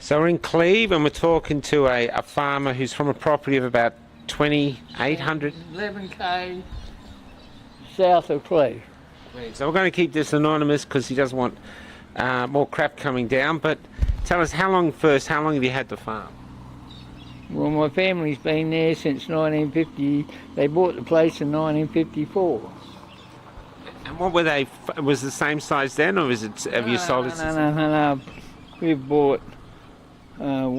So we're in Cleve and we're talking to a farmer who's from a property of about 2,800. 11k south of Cleve. So we're going to keep this anonymous because he doesn't want more crap coming down. But tell us, how long have you had the farm? Well, my family's been there since 1950. They bought the place in 1954. And what were they? Was it the same size then, or have you sold it? No. We've bought two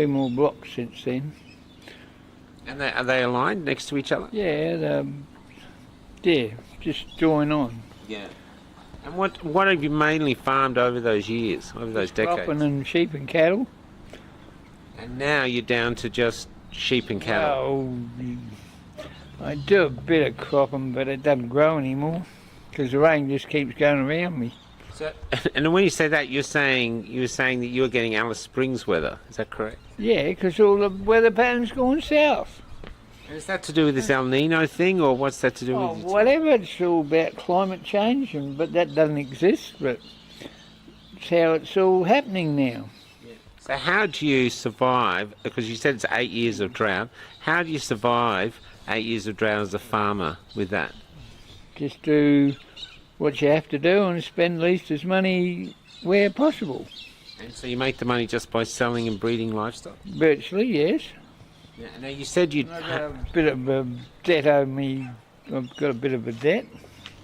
more blocks since then. And are they aligned next to each other? Yeah, just join on. Yeah. And what have you mainly farmed over those years, over those decades? Cropping and sheep and cattle. And now you're down to just sheep and cattle. Well, I do a bit of cropping, but it doesn't grow anymore because the rain just keeps going around me. So, and when you say that, you were saying that you were getting Alice Springs weather. Is that correct? Yeah, because all the weather patterns going south. And is that to do with this El Nino thing, or what's that to do with? Whatever. It's all about climate change, but that doesn't exist. But it's how it's all happening now. Yeah. So how do you survive? Because you said it's 8 years of drought. How do you survive 8 years of drought as a farmer with that? Just do what you have to do and spend least as money where possible. And so you make the money just by selling and breeding livestock? Virtually, yes. Yeah. Now you said you'd... I've got a bit of a debt over me. I've got a bit of a debt.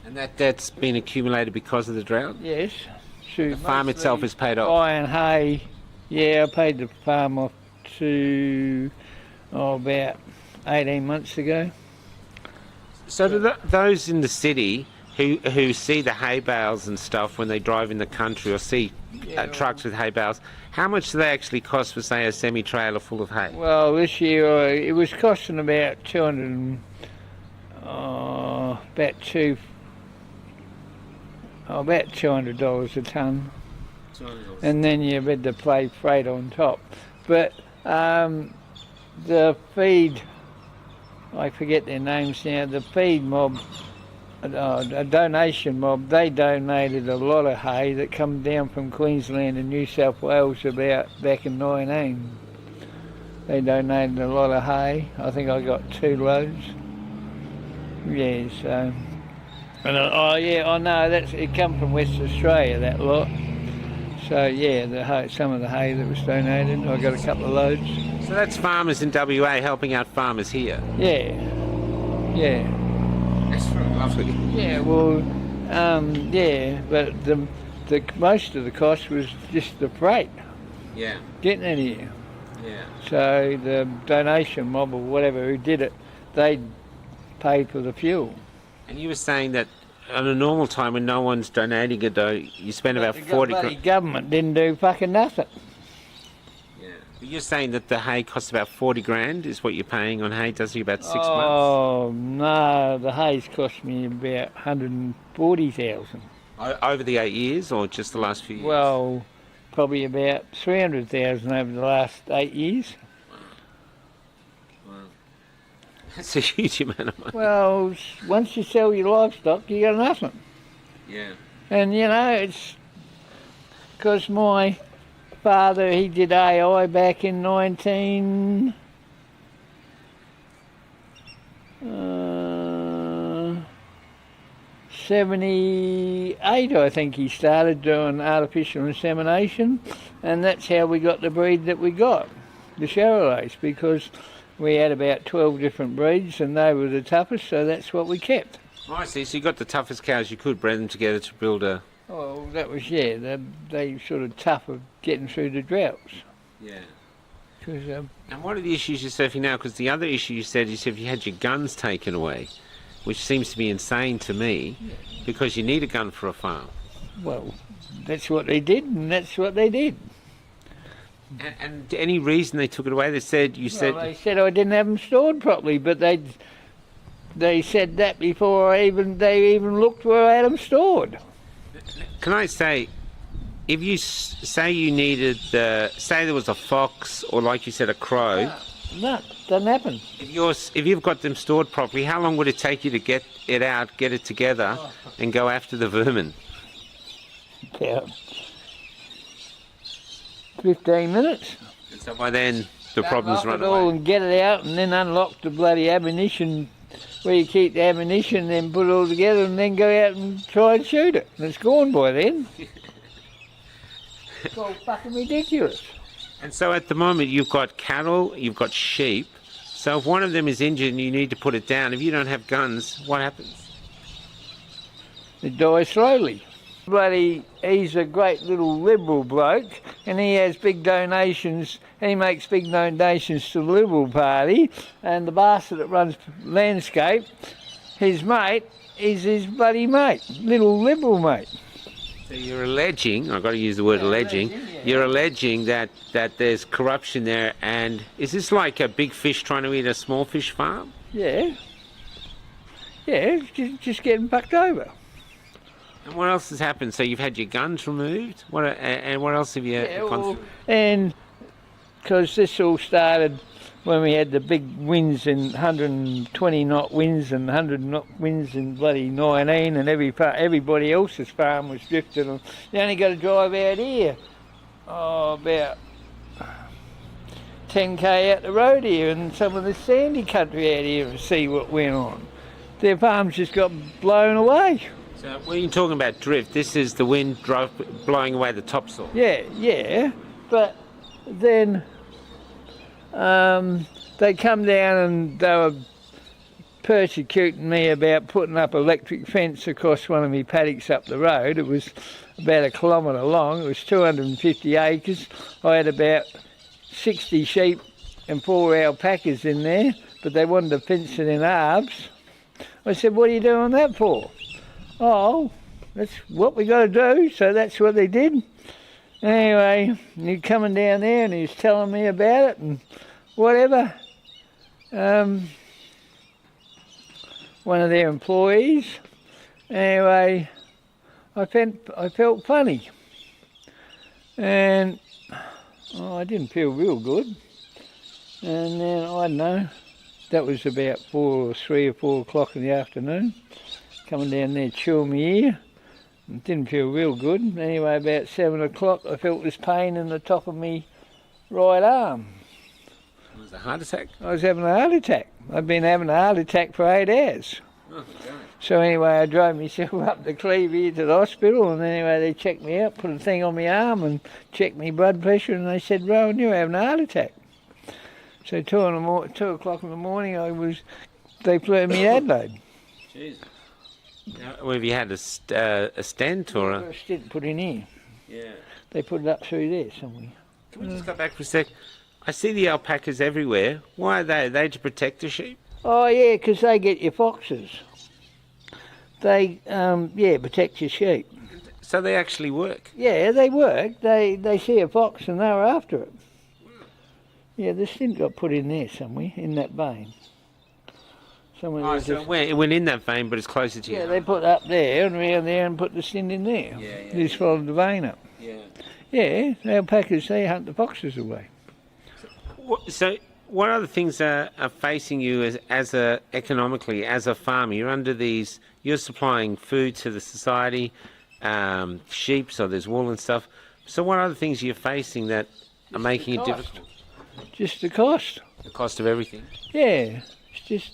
And that debt's been accumulated because of the drought? Yes. The farm itself is paid off? Buying hay. Yeah, I paid the farm off about 18 months ago. So do those in the city who see the hay bales and stuff when they drive in the country or see trucks with hay bales, how much do they actually cost for, say, a semi-trailer full of hay? Well, this year it was costing about $200 a tonne. And then you had to pay freight on top. But the feed, I forget their names now, the feed mob, a donation mob, they donated a lot of hay that come down from Queensland and New South Wales about back in 19. They donated a lot of hay. I think I got 2 loads. Yeah, so... And I know, it come from West Australia, that lot. So yeah, the hay, some of the hay that was donated, I got a couple of loads. So that's farmers in WA helping out farmers here? Yeah. That's very lovely. Yeah, well, but the most of the cost was just the freight. Yeah. Getting it here. Yeah. So the donation mob or whatever who did it, they paid for the fuel. And you were saying that on a normal time when no one's donating it, though, you spend about 40 grand. The government didn't do fucking nothing. Yeah. But you're saying that the hay costs about 40 grand is what you're paying on hay, doesn't it, about 6 months? Oh, no, the hay's cost me about 140,000. Over the 8 years or just the last few years? Well, probably about 300,000 over the last 8 years. That's a huge amount of money. Well, once you sell your livestock, you got nothing. Yeah. And, you know, it's because my father, he did AI back in 1978, I think he started doing artificial insemination, and that's how we got the breed that we got, the Chevrolets, because we had about 12 different breeds and they were the toughest, so that's what we kept. Oh, I see. So you got the toughest cows you could, bred them together to build a... Oh, that was, yeah, they sort of tough of getting through the droughts. Yeah. And what are the issues you're surfing now? Because the other issue you said if you had your guns taken away, which seems to be insane to me, because you need a gun for a farm. Well, that's what they did, and that's what they did. And any reason they took it away? They said they said I didn't have them stored properly, but they said that before they even looked where I had them stored. Can I say, if you say you needed say there was a fox or like you said a crow? No, doesn't happen. If you've got them stored properly, how long would it take you to get it out, get it together, and go after the vermin? 15 minutes. And so by then the problems Unlock run it all away. and get it out, and then unlock the bloody ammunition where you keep the ammunition, then put it all together, and then go out and try and shoot it. And it's gone by then. It's all fucking ridiculous. And so at the moment you've got cattle, you've got sheep. So if one of them is injured and you need to put it down, if you don't have guns, what happens? It dies slowly. Bloody, he's a great little Liberal bloke, and he has big donations, and he makes big donations to the Liberal Party, and the bastard that runs Landscape, his mate, is his bloody mate, little Liberal mate. So you're alleging, I've got to use the word alleging, you're alleging that there's corruption there, and is this like a big fish trying to eat a small fish farm? Yeah. Yeah, just getting fucked over. And what else has happened? So you've had your guns removed? And what else have you gone through? And because this all started when we had the big winds in 120 knot winds and 100 knot winds in bloody 19, and everybody else's farm was drifted. And you only got to drive out here, about 10k out the road here, and some of the sandy country out here, and see what went on. Their farms just got blown away. So when you're talking about drift, this is the wind blowing away the topsoil. Yeah, but then they come down and they were persecuting me about putting up electric fence across one of my paddocks up the road. It was about 1 kilometre long. It was 250 acres. I had about 60 sheep and 4 alpacas in there, but they wanted to fence it in halves. I said, what are you doing that for? Oh, that's what we got to do, so that's what they did. Anyway, he's coming down there and he's telling me about it and whatever. One of their employees. Anyway, I felt funny. And I didn't feel real good. And then, I don't know, that was about 3 or 4 o'clock in the afternoon. Coming down there chewing my ear. It didn't feel real good. Anyway, about 7 o'clock I felt this pain in the top of my right arm. It was a heart attack? I was having a heart attack. I've been having a heart attack for 8 hours. Oh, God. So anyway, I drove myself up to Cleve here to the hospital, and anyway they checked me out, put a thing on my arm and checked my blood pressure, and they said, Rowan, you're having a heart attack. So 2 o'clock in the morning they flew me to Adelaide. Jeez. Now, have you had a stent or A stent put in here. Yeah. They put it up through there somewhere. Can we just go back for a sec? I see the alpacas everywhere. Why are they? Are they to protect the sheep? Oh yeah, because they get your foxes. They protect your sheep. So they actually work? Yeah, they work. They see a fox and they're after it. Yeah, the stint got put in there somewhere, in that vein. So it went in that vein, but it's closer to you. Yeah, they put up there and around there and put the stint in there. Yeah. Just followed the vein up. Yeah. Yeah, the alpacas, they hunt the foxes away. So what other things are facing you economically as a farmer? You're supplying food to the society, sheep, so there's wool and stuff. So what other things are you facing that are making it difficult? Just the cost. The cost of everything? Yeah, it's just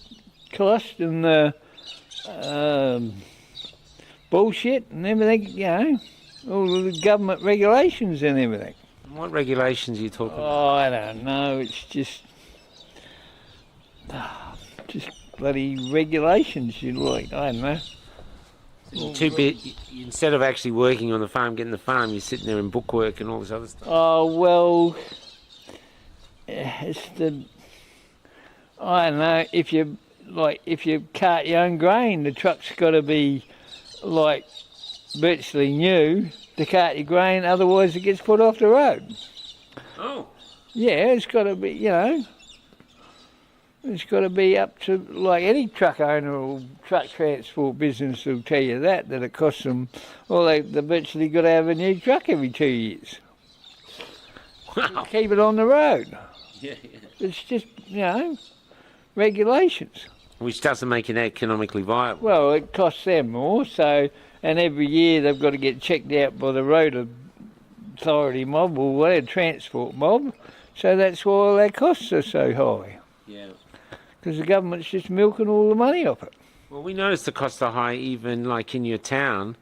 cost and the bullshit and everything, all the government regulations and everything. And what regulations are you talking about? Oh, I don't know, it's just bloody regulations, I don't know. Instead of actually working on the farm, getting the farm, you're sitting there in bookwork and all this other stuff. Oh, well, I don't know, if you cart your own grain, the truck's got to be virtually new to cart your grain, otherwise it gets put off the road. Oh. Yeah, it's got to be, it's got to be up to, any truck owner or truck transport business will tell you that it costs them, they virtually got to have a new truck every 2 years. Wow. Keep it on the road. Yeah. It's just, regulations. Which doesn't make it economically viable. Well, it costs them more, and every year they've got to get checked out by the road authority mob, or whatever, transport mob. So that's why all their costs are so high. Yeah. Because the government's just milking all the money off it. Well, we noticed the costs are high even like in your town.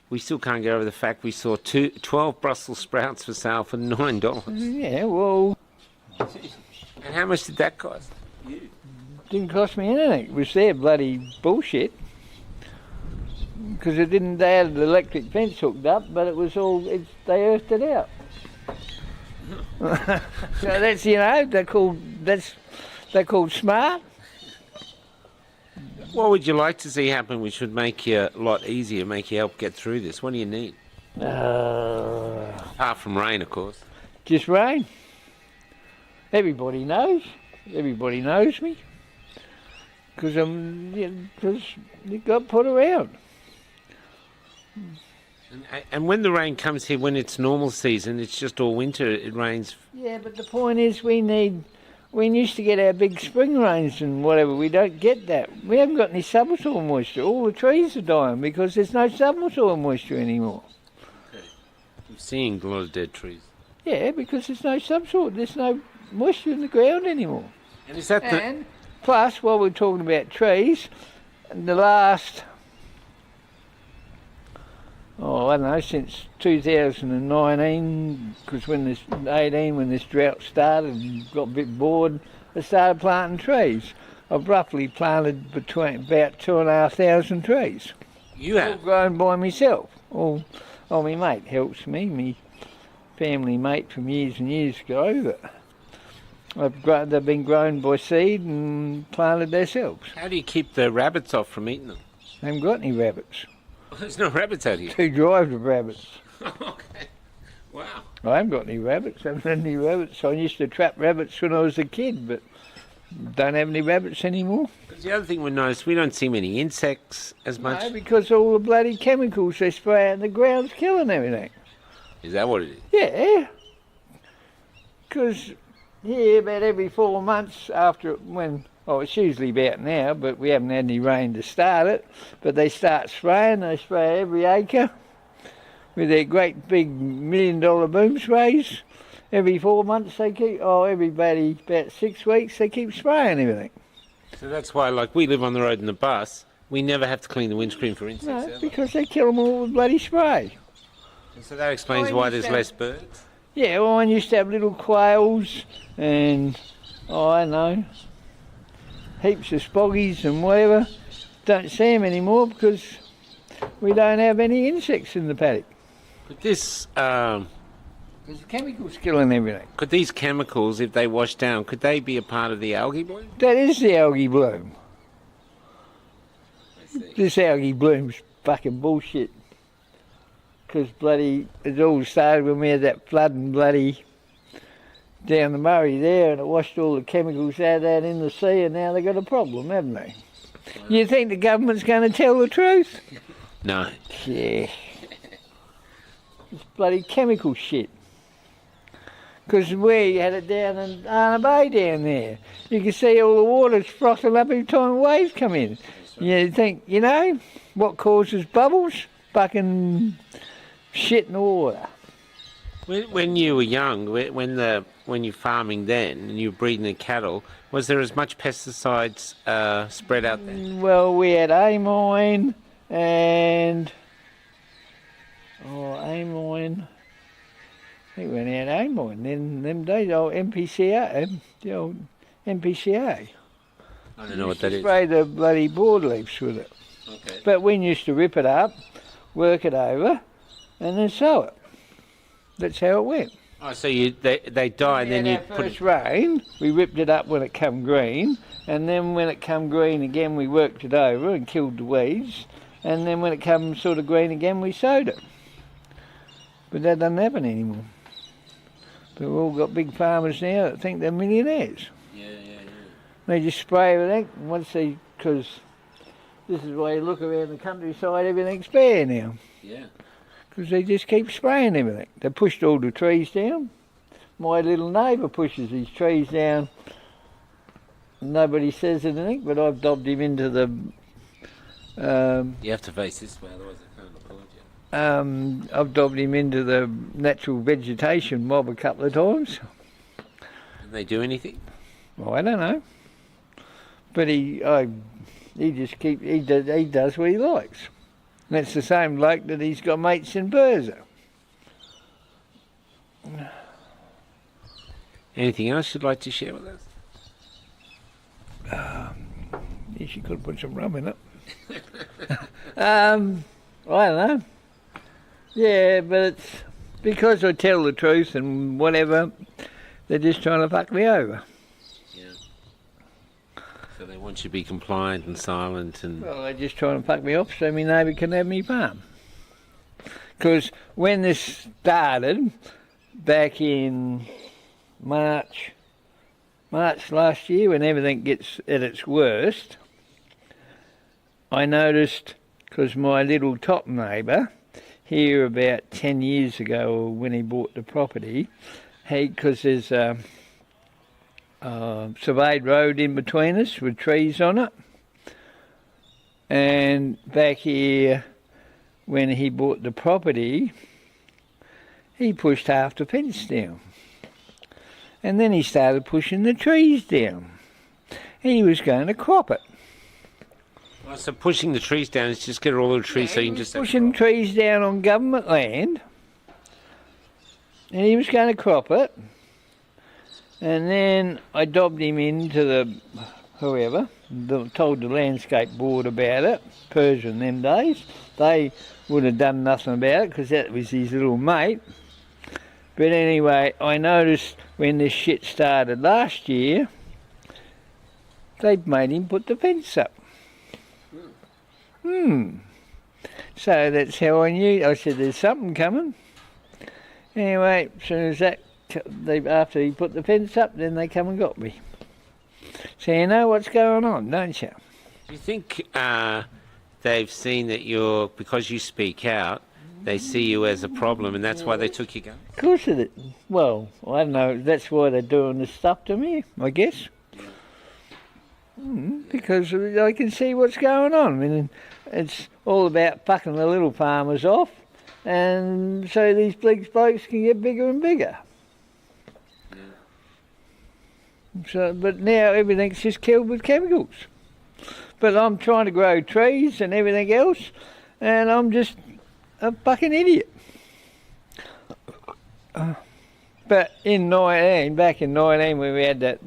We still can't get over the fact we saw 12 Brussels sprouts for sale for $9. Yeah, well, And how much did that cost? didn't cost me anything. It was their bloody bullshit. Because they had the electric fence hooked up, but it was all, they earthed it out. So that's, they're called smart. What would you like to see happen which would make you a lot easier, make you help get through this? What do you need? Apart from rain, of course. Just rain. Everybody knows. Everybody knows me. Because it got put around. And when the rain comes here, when it's normal season, it's just all winter, it rains. Yeah, but the point is we used to get our big spring rains and whatever. We don't get that. We haven't got any subsoil moisture. All the trees are dying because there's no subsoil moisture anymore. Okay. You're seeing a lot of dead trees. Yeah, because there's no subsoil. There's no moisture in the ground anymore. And is that And plus, while we're talking about trees, the last, I don't know, since 2019, because when this drought started and got a bit bored, I started planting trees. I've roughly planted between about 2,500 trees. you have? All grown by myself. My mate helps me, my family mate from years and years ago, but they've been grown by seed and planted themselves. How do you keep the rabbits off from eating them? I haven't got any rabbits. There's no rabbits out here. 2 drives of rabbits. Okay. Wow. I haven't got any rabbits. I haven't had any rabbits. I used to trap rabbits when I was a kid, but don't have any rabbits anymore. Because the other thing we noticed, we don't see many insects as much. No, because all the bloody chemicals they spray out in the ground's killing everything. Is that what it is? Yeah. Because here, about every 4 months after it's usually about now, but we haven't had any rain to start it, but they start spraying. They spray every acre with their great big $1 million boom sprays. Every 4 months they keep, everybody about 6 weeks they keep spraying everything. So that's why, like, we live on the road in the bus, we never have to clean the windscreen for insects. No, because they kill them all with bloody spray. And so that explains why there's less birds? Yeah, well, I used to have little quails and, I don't know, heaps of spoggies and whatever. Don't see them anymore because we don't have any insects in the paddock. But this, There's chemicals killing everything. could these chemicals, if they wash down, could they be a part of the algae bloom? That is the algae bloom. I see. This algae bloom's fucking bullshit. Because bloody, it all started when we had that flood and bloody down the Murray there, and it washed all the chemicals out in the sea, and now they've got a problem, haven't they? You think the government's going to tell the truth? No. Yeah. It's bloody chemical shit. Because we had it down in Arna Bay down there. You can see all the water's frothing up every time waves come in. You think, what causes bubbles? Fucking shit in the water. When you were young, when you're farming then and you were breeding the cattle, was there as much pesticides spread out there? Well, we had amine and amine. I think we had amine then them days. MPCA, the old MPCA. I don't know what that is. Spray the bloody broadleafs with it. Okay. But we used to rip it up, work it over, and then sow it. That's how it went. Oh, so they die and then you put First it... rain, we ripped it up when it come green, and then when it come green again, we worked it over and killed the weeds, and then when it come sort of green again, we sowed it. But that doesn't happen anymore. But we've all got big farmers now that think they're millionaires. Yeah. They just spray everything, because this is why you look around the countryside, everything's bare now. Yeah. Because they just keep spraying everything. They pushed all the trees down. My little neighbour pushes his trees down. Nobody says anything, but I've dobbed him into the... You have to face this way, otherwise I can't applaud I've dobbed him into the natural vegetation mob a couple of times. Did they do anything? Well, I don't know, but he does what he likes. And that's the same bloke that he's got mates in Burza. Anything else you'd like to share with us? Yes, you could put some rum in it. I don't know. Yeah, but it's because I tell the truth and whatever, they're just trying to fuck me over. Yeah. So they want you to be compliant and silent and... Well, they're just trying to fuck me off so my neighbour can have me farm. Because when this started, back in March last year, when everything gets at its worst, I noticed, because my little top neighbour, here about 10 years ago when he bought the property, because there's a surveyed road in between us with trees on it, and back here when he bought the property, he pushed half the fence down. And then he started pushing the trees down. And he was going to crop it. Oh, so pushing the trees down is just get all the trees so you can just... Pushing trees down on government land. And he was going to crop it. And then I dobbed him into the... whoever. Told the landscape board about it. Persia in them days. They would have done nothing about it because that was his little mate. But anyway, I noticed when this shit started last year, they made him put the fence up. So that's how I knew. I said, there's something coming. Anyway, as soon as that, after he put the fence up, then they come and got me. So you know what's going on, don't you? Do you think they've seen that you're, because you speak out, they see you as a problem and that's why they took your gun? Of course it is. Well, I don't know, that's why they're doing this stuff to me, I guess. Because I can see what's going on. I mean, it's all about fucking the little farmers off, and so these big blokes can get bigger and bigger. So, but now everything's just killed with chemicals. But I'm trying to grow trees and everything else, and I'm just a fucking idiot. But back in 19, when we had that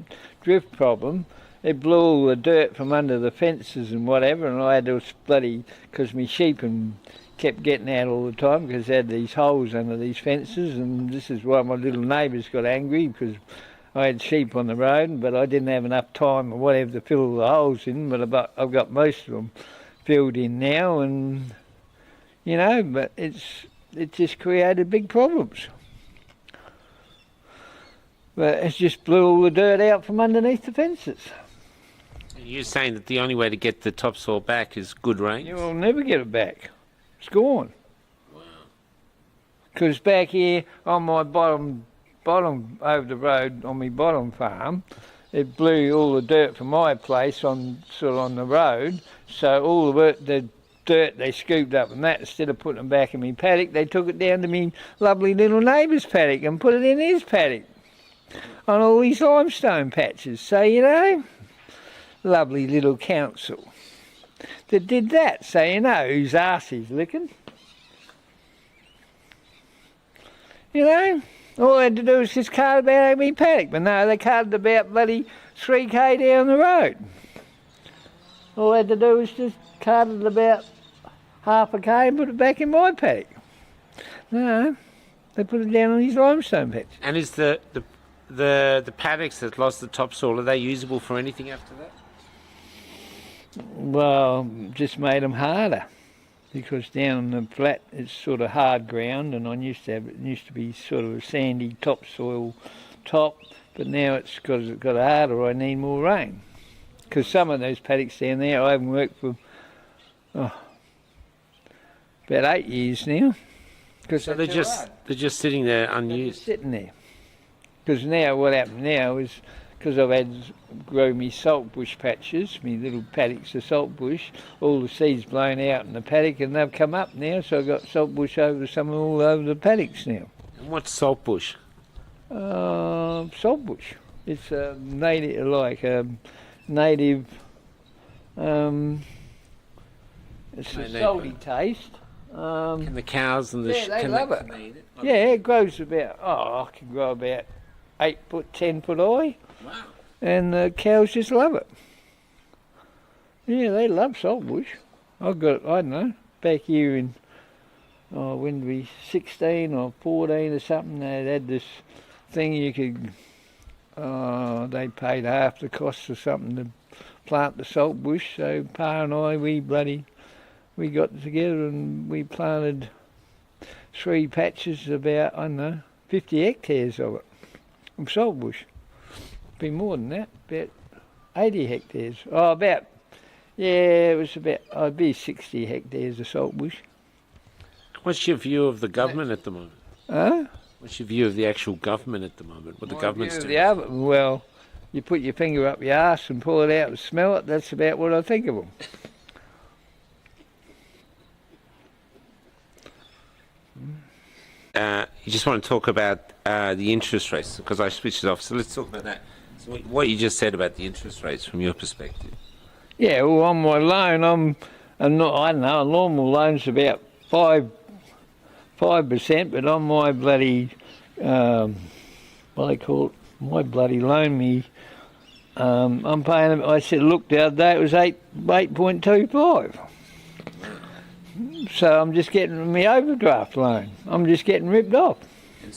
drift problem, it blew all the dirt from under the fences and whatever, and I had to because my sheep kept getting out all the time because they had these holes under these fences, and this is why my little neighbours got angry, because I had sheep on the road, but I didn't have enough time or whatever to fill the holes in, but I've got most of them filled in now, and you know, but it just created big problems. But it's just blew all the dirt out from underneath the fences. You're saying that the only way to get the topsoil back is good rain? You'll never get it back. It's gone. Wow. Because back here on my bottom over the road on my bottom farm, it blew all the dirt from my place on the road. So all the dirt they scooped up and that, instead of putting it back in my paddock, they took it down to me lovely little neighbour's paddock and put it in his paddock on all these limestone patches. So, you know, lovely little council that did that. So, you know whose arse he's licking. You know, all they had to do was just cart about out of me paddock, but no, they carted about bloody 3k down the road. All they had to do was just cart it about half a k and put it back in my paddock. No, they put it down on these limestone patches. And is the paddocks that lost the topsoil, are they usable for anything after that? Well, just made them harder, because down on the flat it's sort of hard ground, and it used to be sort of a sandy topsoil top, but now because it's got harder, I need more rain. Because some of those paddocks down there I haven't worked for about 8 years now. So they're just sitting there unused. Sitting there. Because now what happened now is, because I've had grow me saltbush patches, me little paddocks of saltbush, all the seeds blown out in the paddock, and they've come up now, so I've got saltbush over some all over the paddocks now. And what's saltbush? Saltbush. It's a native, like a native. It's a salty taste. Can the cows and the they love it. can they eat it? Yeah, it grows about. I can grow about 8 foot, 10 foot high. Wow. And the cows just love it. Yeah, they love saltbush. I've got, I don't know, back here in, when we 16 or 14 or something, they had this thing you could, they paid half the cost or something to plant the saltbush. So Pa and I, we got together and we planted 3 patches, about, I don't know, 50 hectares of it, of saltbush. Be more than that, about 80 hectares. Oh, about, yeah, it was about, I'd be 60 hectares of saltbush. What's your view of the government at the moment? Huh? What's your view of the actual government at the moment? What the government's doing? Well, you put your finger up your arse and pull it out and smell it, that's about what I think of them. You just want to talk about the interest rates, because I switched it off. So let's talk about that. So what you just said about the interest rates from your perspective. Yeah, well, on my loan, I'm not. I don't know. A normal loan's about 5%, but on my bloody, what they call it, my bloody loan, I'm paying. I said, look, the other day it was 8.25. So I'm just getting my overdraft loan. I'm just getting ripped off.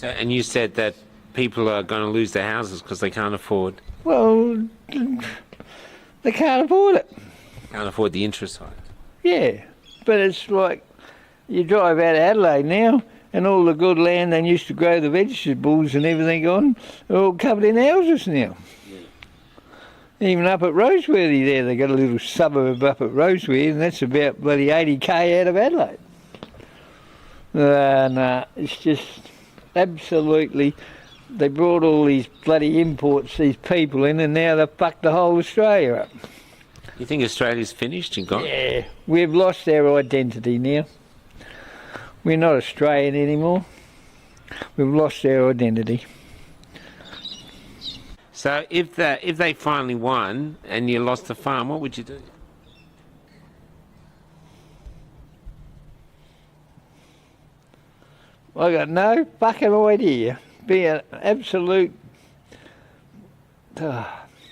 And you said that people are going to lose their houses because they can't afford. Well, they can't afford it. Can't afford the interest rate. Yeah, but it's like you drive out of Adelaide now, and all the good land they used to grow the vegetables and everything on, are all covered in houses now. Yeah. Even up at Roseworthy there, they got a little suburb up at Roseworthy, and that's about bloody 80k out of Adelaide. Nah, it's just absolutely. They brought all these bloody imports, these people in, and now they've fucked the whole Australia up. You think Australia's finished and gone? Yeah, we've lost our identity now. We're not Australian anymore. We've lost our identity. So if they finally won and you lost the farm, what would you do? I got no fucking idea. Be an absolute. Do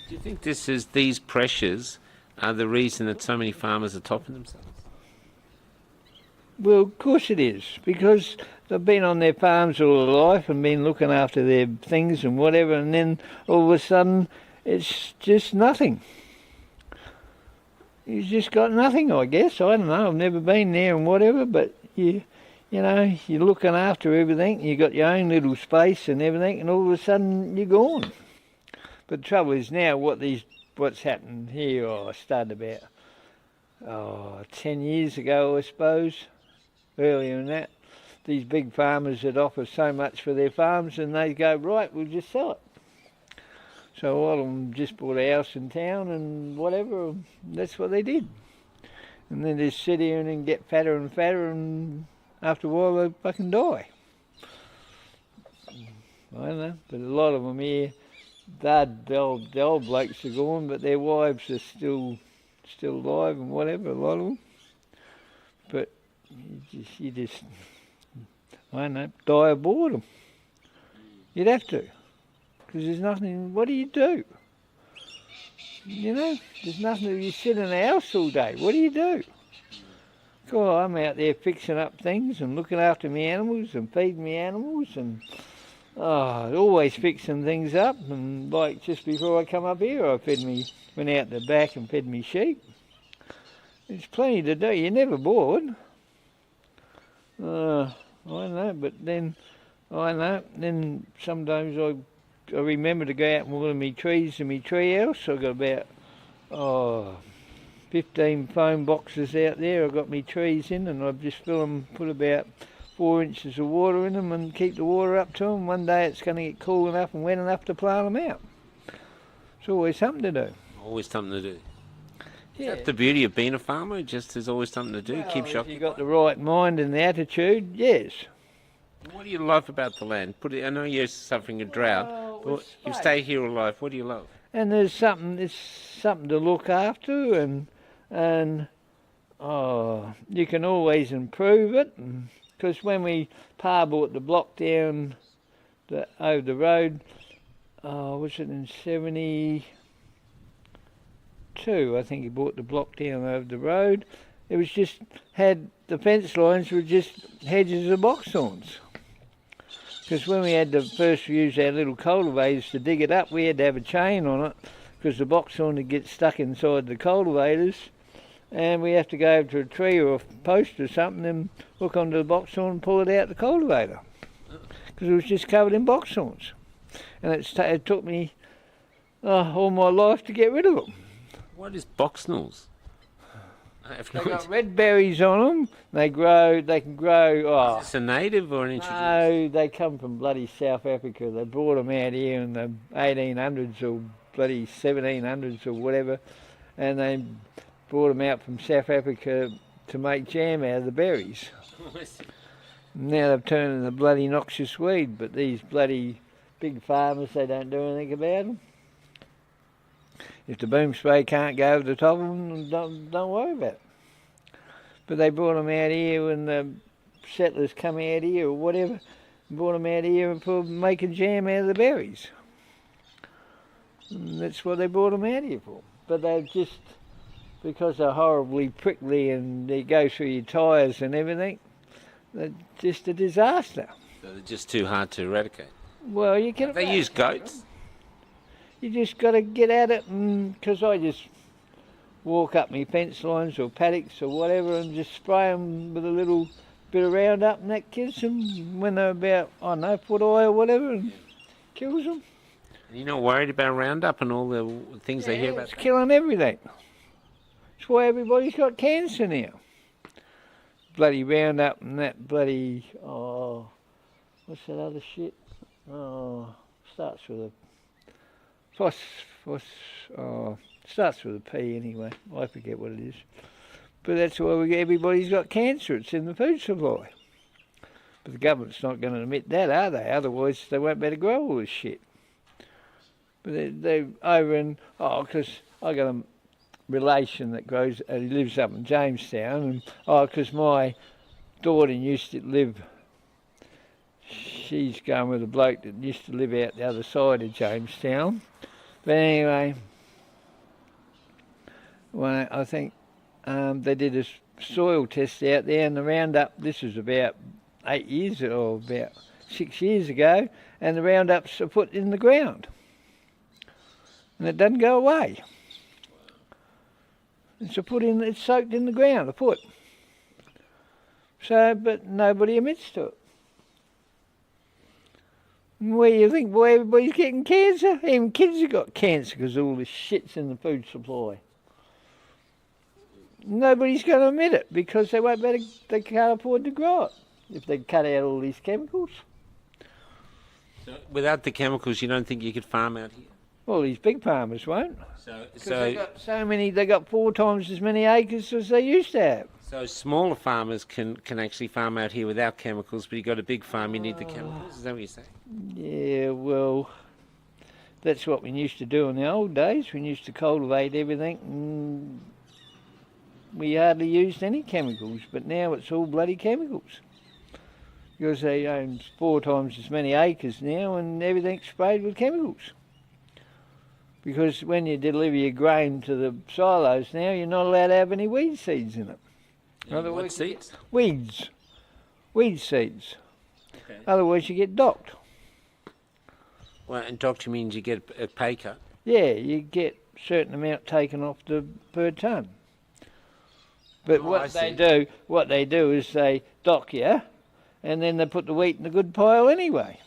you think these pressures are the reason that so many farmers are topping themselves? Well, of course it is, because they've been on their farms all their life and been looking after their things and whatever, and then all of a sudden it's just nothing. You've just got nothing, I guess. I don't know. I've never been there and whatever, but you know, you're looking after everything. You got your own little space and everything, and all of a sudden you're gone. But the trouble is now what's happened here. I started about 10 years ago, I suppose. Earlier than that, these big farmers that offer so much for their farms, and they go, right, we'll just sell it. So all of them just bought a house in town and whatever. That's what they did. And then they sit here and then get fatter and fatter, and after a while they fucking die. I don't know, but a lot of them here, the old blokes are gone, but their wives are still alive and whatever, a lot of them. But you just, I don't know, die of boredom. You'd have to, because there's nothing. What do you do? You know, there's nothing. You sit in the house all day. What do you do? God, I'm out there fixing up things and looking after my animals and feeding my animals and always fixing things up. And like just before I come up here, went out the back and fed me sheep. There's plenty to do. You're never bored. I don't know, but then Then sometimes I remember to go out and water my trees in my tree house. I've got about 15 foam boxes out there. I've got my trees in, and I've just fill them, put about 4 inches of water in them, and keep the water up to them. One day it's going to get cool enough and wet enough to plant them out. It's always something to do. Always something to do. Yeah. That's the beauty of being a farmer. Just there's always something to do. Well, Keeps you if you've got the right mind and the attitude, yes. What do you love about the land? I know you're suffering a drought, Well, but it's you space. stay here all life. What do you love? And it's something to look after, and you can always improve it. Because when Pa bought the block down over the road, was it in 72? I think he bought the block down over the road. It was just the fence lines were just hedges of boxthorns. Because when we had to first use our little cultivators to dig it up, we had to have a chain on it because the boxthorn would get stuck inside the cultivators, and we have to go over to a tree or a post or something and hook onto the boxthorn and pull it out the cultivator because it was just covered in boxthorns. And it took me all my life to get rid of them. What is boxnells? They got red berries on them. They can grow. Is this a native or an introduced? No, they come from bloody South Africa. They brought them out here in the 1800s or bloody 1700s or whatever, and they brought them out from South Africa to make jam out of the berries. Now they've turned into bloody noxious weed, but these bloody big farmers, they don't do anything about them. If the boom spray can't go over the top of them, don't worry about it. But they brought them out here when the settlers come out here or whatever, brought them out here for making jam out of the berries. And that's what they brought them out here for. But they're just, because they're horribly prickly and they go through your tyres and everything, they're just a disaster. So they're just too hard to eradicate. Well, you can. They use goats. You just got to get at it, because I just walk up my fence lines or paddocks or whatever and just spray them with a little bit of Roundup, and that kills them when they're about, I don't know, foot high or whatever, and kills them. And you're not worried about Roundup and all the things they hear about? It's killing everything. That's why everybody's got cancer now. Bloody Roundup and that bloody, what's that other shit? Starts with a starts with a P anyway. I forget what it is. But that's why everybody's got cancer. It's in the food supply. But the government's not going to admit that, are they? Otherwise, they won't be able to grow all this shit. But they over in, because I got a relation that lives up in Jamestown, and because my daughter used to live. She's going with a bloke that used to live out the other side of Jamestown. But anyway, I think they did a soil test out there, and the Roundup, this was about 8 years or about 6 years ago, and the Roundups are put in the ground. And it doesn't go away. It's soaked in the ground, a foot. So, but nobody admits to it. Where you think, boy, everybody's getting cancer? Even kids have got cancer because all this shit's in the food supply. Nobody's going to admit it because they can't afford to grow it if they cut out all these chemicals. So without the chemicals, you don't think you could farm out here? Well, these big farmers won't. So they got they got 4 times as many acres as they used to have. So smaller farmers can actually farm out here without chemicals, but you got a big farm, you need the chemicals. Is that what you're saying? Yeah, well, that's what we used to do in the old days. We used to cultivate everything, and we hardly used any chemicals. But now it's all bloody chemicals because they own 4 times as many acres now, and everything's sprayed with chemicals. Because when you deliver your grain to the silos now, you're not allowed to have any weed seeds in it. What seeds? Weed seeds. Okay. Otherwise you get docked. Well, and docked means you get a pay cut? Yeah, you get a certain amount taken off per tonne. But what they do is they dock you, and then they put the wheat in a good pile anyway.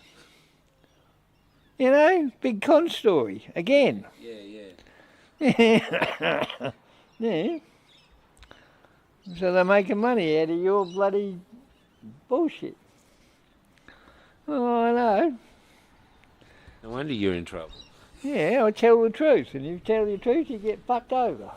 You know, big con story again. Yeah. Yeah. So they're making money out of your bloody bullshit. Oh, I know. No wonder you're in trouble. Yeah, I tell the truth, and if you tell the truth, you get fucked over.